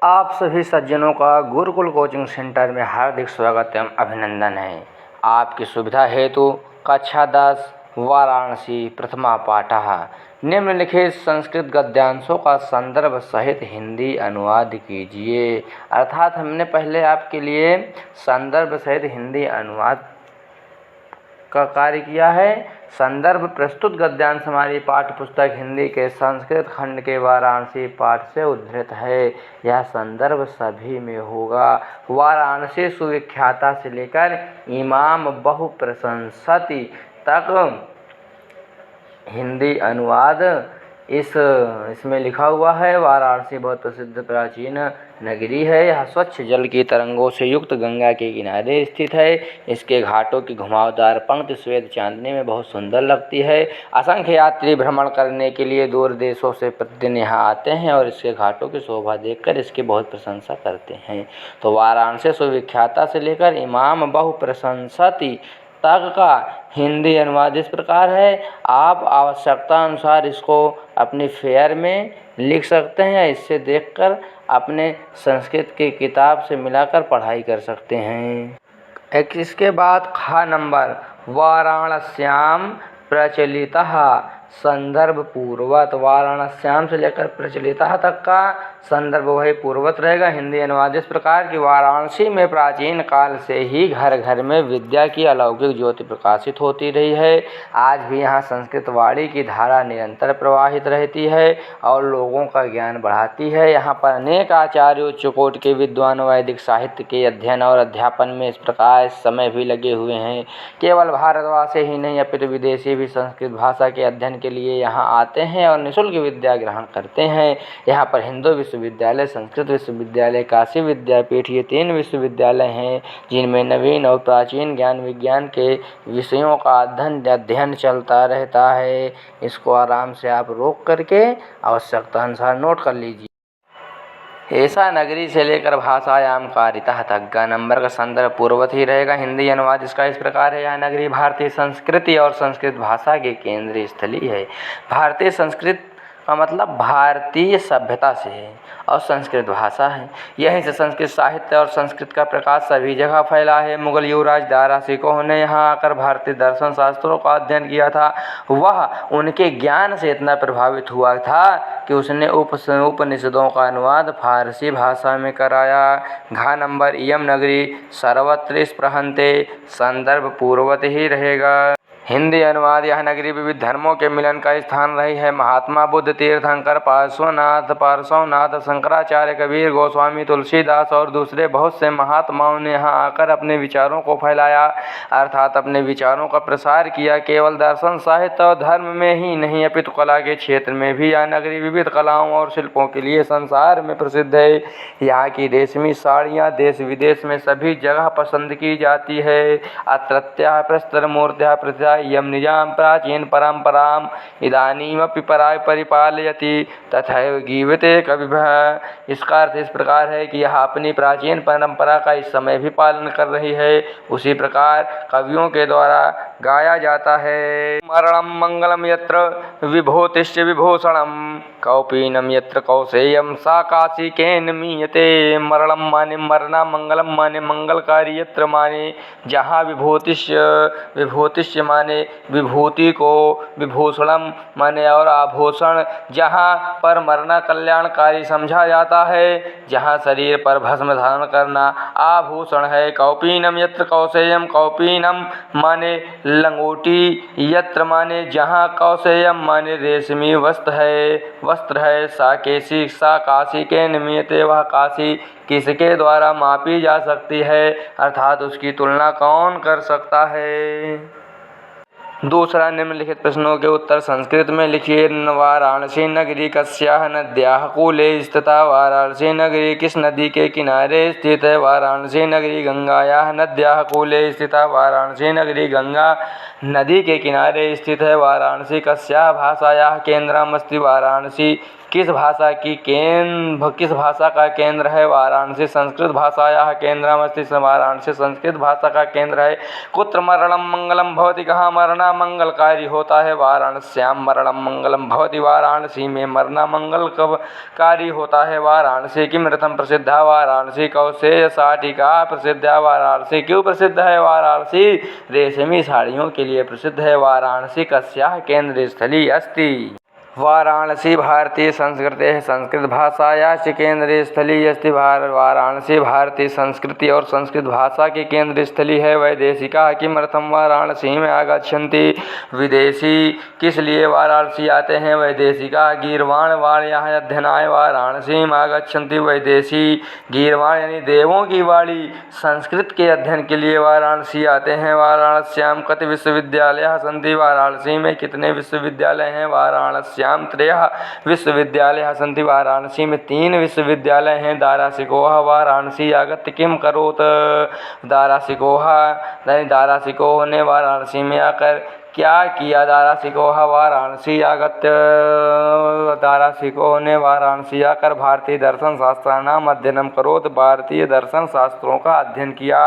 आप सभी सज्जनों का गुरुकुल कोचिंग सेंटर में हार्दिक स्वागत एवं अभिनंदन है। आपकी सुविधा हेतु कक्षा 10 वाराणसी प्रथमा पाठः निम्नलिखित संस्कृत गद्यांशों का संदर्भ सहित हिंदी अनुवाद कीजिए। अर्थात हमने पहले आपके लिए संदर्भ सहित हिंदी अनुवाद का कार्य किया है। संदर्भ प्रस्तुत गद्यांश हमारी पाठ्य पुस्तक हिंदी के संस्कृत खंड के वाराणसी पाठ से उद्धृत है। यह संदर्भ सभी में होगा। वाराणसी सुविख्याता से लेकर इमाम बहुप्रशंसति तक हिंदी अनुवाद इसमें लिखा हुआ है। वाराणसी बहुत प्रसिद्ध प्राचीन नगरी है। यह स्वच्छ जल की तरंगों से युक्त गंगा के किनारे स्थित है। इसके घाटों की घुमावदार पंक्ति श्वेत चांदनी में बहुत सुंदर लगती है। असंख्य यात्री भ्रमण करने के लिए दूर देशों से प्रतिदिन यहाँ आते हैं और इसके घाटों की शोभा देखकर इसकी बहुत प्रशंसा करते हैं। तो वाराणसी सुविख्याता से लेकर इमाम बहुप्रशंसति तक का हिंदी अनुवाद इस प्रकार है। आप आवश्यकता अनुसार इसको अपनी फेयर में लिख सकते हैं। इससे देखकर अपने संस्कृत की किताब से मिलाकर पढ़ाई कर सकते हैं। इसके बाद खा नंबर वाराणस्याम प्रचलितः संदर्भ पूर्वत। वाराणस्याम से लेकर प्रचलितः तक का संदर्भ वही पूर्वत रहेगा। हिंदी अनुवाद इस प्रकार की वाराणसी में प्राचीन काल से ही घर घर में विद्या की अलौकिक ज्योति प्रकाशित होती रही है। आज भी यहाँ संस्कृत वाणी की धारा निरंतर प्रवाहित रहती है और लोगों का ज्ञान बढ़ाती है। यहाँ पर अनेक आचार्य उच्च कोटि के विद्वान वैदिक साहित्य के अध्ययन और अध्यापन में इस प्रकार इस समय भी लगे हुए हैं। केवल भारतवासी ही नहीं अपितु विदेशी भी संस्कृत भाषा के अध्ययन के लिए यहाँ आते हैं और निःशुल्क विद्या ग्रहण करते हैं। यहाँ पर हिंदू विश्वविद्यालय, संस्कृत विश्वविद्यालय, काशी विद्यापीठ, ये 3 विश्वविद्यालय हैं जिनमें नवीन और प्राचीन ज्ञान विज्ञान के विषयों का अध्ययन चलता रहता है। इसको आराम से आप रोक करके आवश्यकता अनुसार नोट कर लीजिए। ऐसा नगरी से लेकर भाषायाम कारितः तक का नंबर का संदर्भ पूर्वत ही रहेगा। हिंदी अनुवाद इसका इस प्रकार है। यह नगरी भारतीय संस्कृति और संस्कृत भाषा की केंद्रीय स्थली है। भारतीय संस्कृत का मतलब भारतीय सभ्यता से है और संस्कृत भाषा है। यहीं से संस्कृत साहित्य और संस्कृत का प्रकाश सभी जगह फैला है। मुगल युवराज दारा शिकोह ने यहाँ आकर भारतीय दर्शन शास्त्रों का अध्ययन किया था। वह उनके ज्ञान से इतना प्रभावित हुआ था कि उसने उपनिषदों का अनुवाद फारसी भाषा में कराया। घा नंबर इयम नगरी सर्वत्र स्पृहन्ते संदर्भ पूर्वत ही रहेगा। हिंदी अनुवाद यह नगरी विविध धर्मों के मिलन का स्थान रही है। महात्मा बुद्ध, तीर्थंकर, पार्श्वनाथ, शंकराचार्य, कबीर, गोस्वामी, तुलसीदास और दूसरे बहुत से महात्माओं ने यहाँ आकर अपने विचारों को फैलाया, अर्थात अपने विचारों का प्रसार किया। केवल दर्शन, साहित्य और धर्म में ही नहीं अपितु कला के क्षेत्र में भी यह नगरी विविध कलाओं और शिल्पों के लिए संसार में प्रसिद्ध है। यहाँ की रेशमी साड़ियाँ देश विदेश में सभी जगह पसंद की जाती है। अत्रत्याः प्रस्तर मूर्त्याः प्रतिथा यम निजाम प्राचीन परंपराम इदानीमपि परिपालयति तथैव गीयते कविभिः। इसका अर्थ इस प्रकार है कि यह अपनी प्राचीन परंपरा का इस समय भी पालन कर रही है, उसी प्रकार कवियों के द्वारा गाया जाता है। मरणम मंगलम यत्र विभूतिश्च विभूषणम कौपीनम यत्र कौसेयम सा काशी केन मीयते। मरणम माने मरना, मंगलम माने मंगलकारी, यत्र माने जहाँ, विभूतिश्च माने विभूति को, विभूषणम माने और आभूषण, जहाँ पर मरना कल्याणकारी समझा जाता है, जहाँ शरीर पर भस्म धारण करना आभूषण है। कौपीनम यत्र कौसेयम, कौपीनम माने लंगोटी, यत्र माने जहाँ, कौसेयम माने रेशमी वस्त्र है। सा काशी के निमित्ते, वह काशी किसके द्वारा मापी जा सकती है, अर्थात उसकी तुलना कौन कर सकता है। दूसरा, निम्नलिखित प्रश्नों के उत्तर संस्कृत में लिखिए। वाराणसी नगरी कस्याः नद्याः कूले स्थिता। वाराणसी नगरी किस नदी के किनारे स्थित है। वाराणसी नगरी गंगायाः नद्याः कूले स्थिता। वाराणसी नगरी गंगा नदी के किनारे स्थित है। वाराणसी कस्याः भाषायाः केंद्रम् अस्ति। वाराणसी किस भाषा का केंद्र है? वाराणसी। संस्कृत भाषायाः केंद्रमस्ति वाराणसी। संस्कृत भाषा का केंद्र है। कुत्र मरणं मंगलम भवति? कहाँ मरना मंगलकारी होता है? वाराणस्यां मरणं मंगलम भवति। वाराणसी में मरना मंगलकारी होता है। वाराणसी किमर्थं प्रसिद्धा? वाराणसी कौशेय साटिका प्रसिद्धा। वाराणसी क्यों प्रसिद्ध है? वाराणसी रेशमी साड़ियों के लिए प्रसिद्ध है। वाराणसी कस्याः केंद्रस्थली अस्ति? वाराणसी भारतीय संस्कृतेः संस्कृत भाषायाः केंद्रस्थली अस्ति। वाराणसी भारतीय संस्कृति और संस्कृत भाषा की केंद्र स्थली है। वैदेशिकाः किमर्थं वाराणसी में आगच्छन्ति? विदेशी किस लिए वाराणसी आते हैं? वैदेशिकाः गीर्वाणवाण्याः अध्ययनाय वाराणसी में आगच्छन्ति। वैदेशी गीर्वाण यानी देवों की वाणी संस्कृत के अध्ययन के लिए वाराणसी आते हैं। वाराणस्यां कति विश्वविद्यालयाः सन्ति? वाराणसी में कितने विश्वविद्यालय हैं? वाराणस्यां त्रयः विश्वविद्यालयाः सन्ति। वाराणसी में 3 विश्वविद्यालय हैं। दारासिकोह वाराणसी आगत्य किम करोत्? दारासिकोह ने वाराणसी में आकर क्या किया? दारासिकोह वाराणसी आगत्य दारासिकोह ने वाराणसी आकर भारतीय दर्शन शास्त्राणाम अध्ययनम करोत्। भारतीय दर्शन शास्त्रों का अध्ययन किया।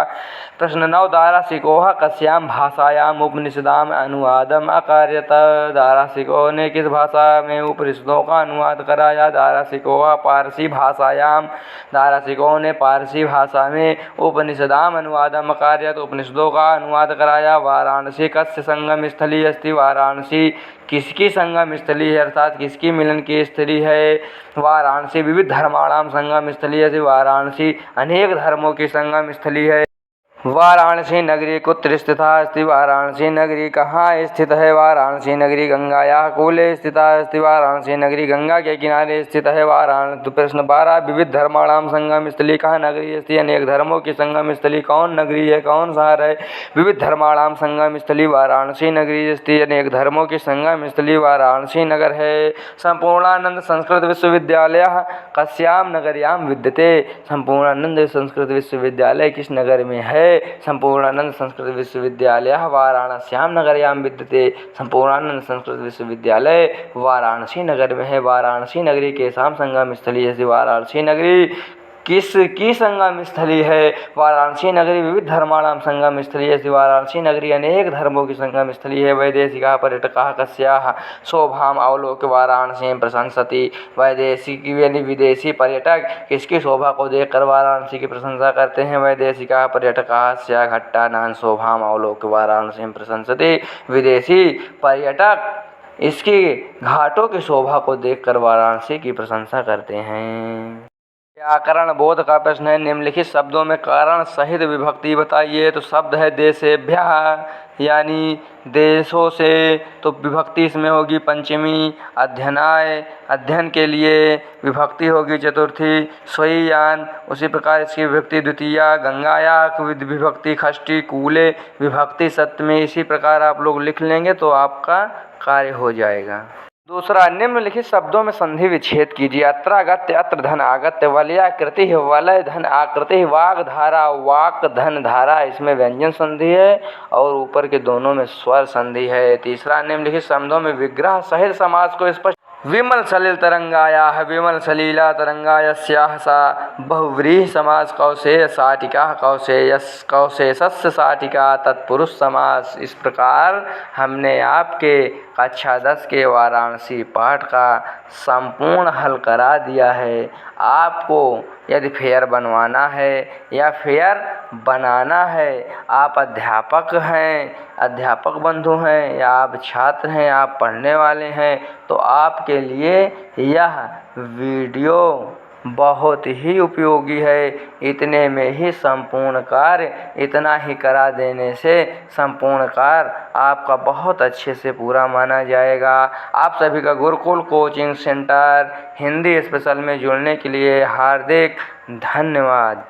प्रश्न 9 दारासिकोह कस्यां भाषायाम उपनिषदाम अनुवादम अकार्यत? दारासिकोह ने किस भाषा में उपनिषदों का अनुवाद कराया? दारासिकोह पारसी भाषायाम। दारासिकोह ने पारसी भाषा में उपनिषदाम अनुवादम अकार्यत उपनिषदों का अनुवाद कराया। वाराणसी कस्य संगम स्थली अस्ति? वाराणसी किसकी संगम स्थली है अर्थात किसकी मिलन की स्थली है? वाराणसी विविध धर्माणाम संगम स्थली है। वाराणसी अनेक धर्मों की संगम स्थली है। वाराणसी नगरी कुत्र स्थिता अस्ति? वाराणसी नगरी कहाँ स्थित है? वाराणसी नगरी गंगायाः कूले स्थिता अस्ति। वाराणसी नगरी गंगा के किनारे स्थित है। प्रश्न 12 विविध धर्माणाम संगम स्थली कहाँ नगरी अस्ति? अनेक धर्मों की संगम स्थली कौन नगरी है? कौन शहर है? विविध धर्माणाम संगम स्थली वाराणसी नगरी अस्ति। अनेक धर्मों की संगम स्थली वाराणसी नगर है। संपूर्णानंद संस्कृत विश्वविद्यालयः कस्यां नगर्यां विद्यते? संपूर्णानंद संस्कृत विश्वविद्यालय किस नगर में है? संपूर्णानंद संस्कृत विश्वविद्यालय वाराणस्यां नगर्यां विद्यते। संपूर्णानंद संस्कृत विश्वविद्यालय वाराणसी नगर में है। वाराणसी नगरी के शाम संगम स्थली है। वाराणसी नगरी किसकी संगम स्थली है? वाराणसी नगरी विविध धर्माणाम संगम स्थली है। वाराणसी नगरी अनेक धर्मों की संगम स्थली है। वैदेशिकाः पर्यटकाः कस्याः शोभाम् अवलोक्य वाराणसीं प्रशंसति? वैदेशिक यानी विदेशी पर्यटक किसकी शोभा को देखकर वाराणसी की प्रशंसा करते हैं? वैदेशिकाः पर्यटकाः अस्याः घट्टानां शोभाम् अवलोक्य वाराणसीं प्रशंसति? विदेशी पर्यटक इसकी घाटों की शोभा को देखकर वाराणसी की प्रशंसा करते हैं। व्याकरण बोध का प्रश्न है। निम्नलिखित शब्दों में कारण सहित विभक्ति बताइए। तो शब्द है देशेभ्यः यानी देशों से, तो विभक्ति इसमें होगी पंचमी। अध्ययनाय अध्ययन के लिए विभक्ति होगी चतुर्थी। स्वयं उसी प्रकार इसकी विभक्ति द्वितीया। गंगायाः विभक्ति षष्ठी। कूले विभक्ति सप्तमी। इसी प्रकार आप लोग लिख लेंगे तो आपका कार्य हो जाएगा। दूसरा निम्नलिखित शब्दों में संधि विच्छेद कीजिए। अत्रागत्य अत्र धन आगत्य। वलयाकृति वलय धन आकृति। वाग धारा वाक धन धारा इसमें व्यंजन संधि है और ऊपर के दोनों में स्वर संधि है। तीसरा निम्नलिखित शब्दों में विग्रह सहित समास को स्पष्ट। विमल सलिल तरंगायाः विमल सलीला तरंगायस्याः सा बहुव्रीहि समास। कौशेय साटिका कौशेषस्य साटिका तत्पुरुष समास। इस प्रकार हमने आपके कक्षा 10 के वाराणसी पाठ का संपूर्ण हल करा दिया है। आपको यदि फेयर बनवाना है या फेयर बनाना है, आप अध्यापक हैं, अध्यापक बंधु हैं या आप छात्र हैं, आप पढ़ने वाले हैं, तो आपके लिए यह वीडियो बहुत ही उपयोगी है। इतने में ही संपूर्ण कार्य, इतना ही करा देने से संपूर्ण कार्य आपका बहुत अच्छे से पूरा माना जाएगा। आप सभी का Gurukul coaching centre Hindi special में जुड़ने के लिए हार्दिक धन्यवाद।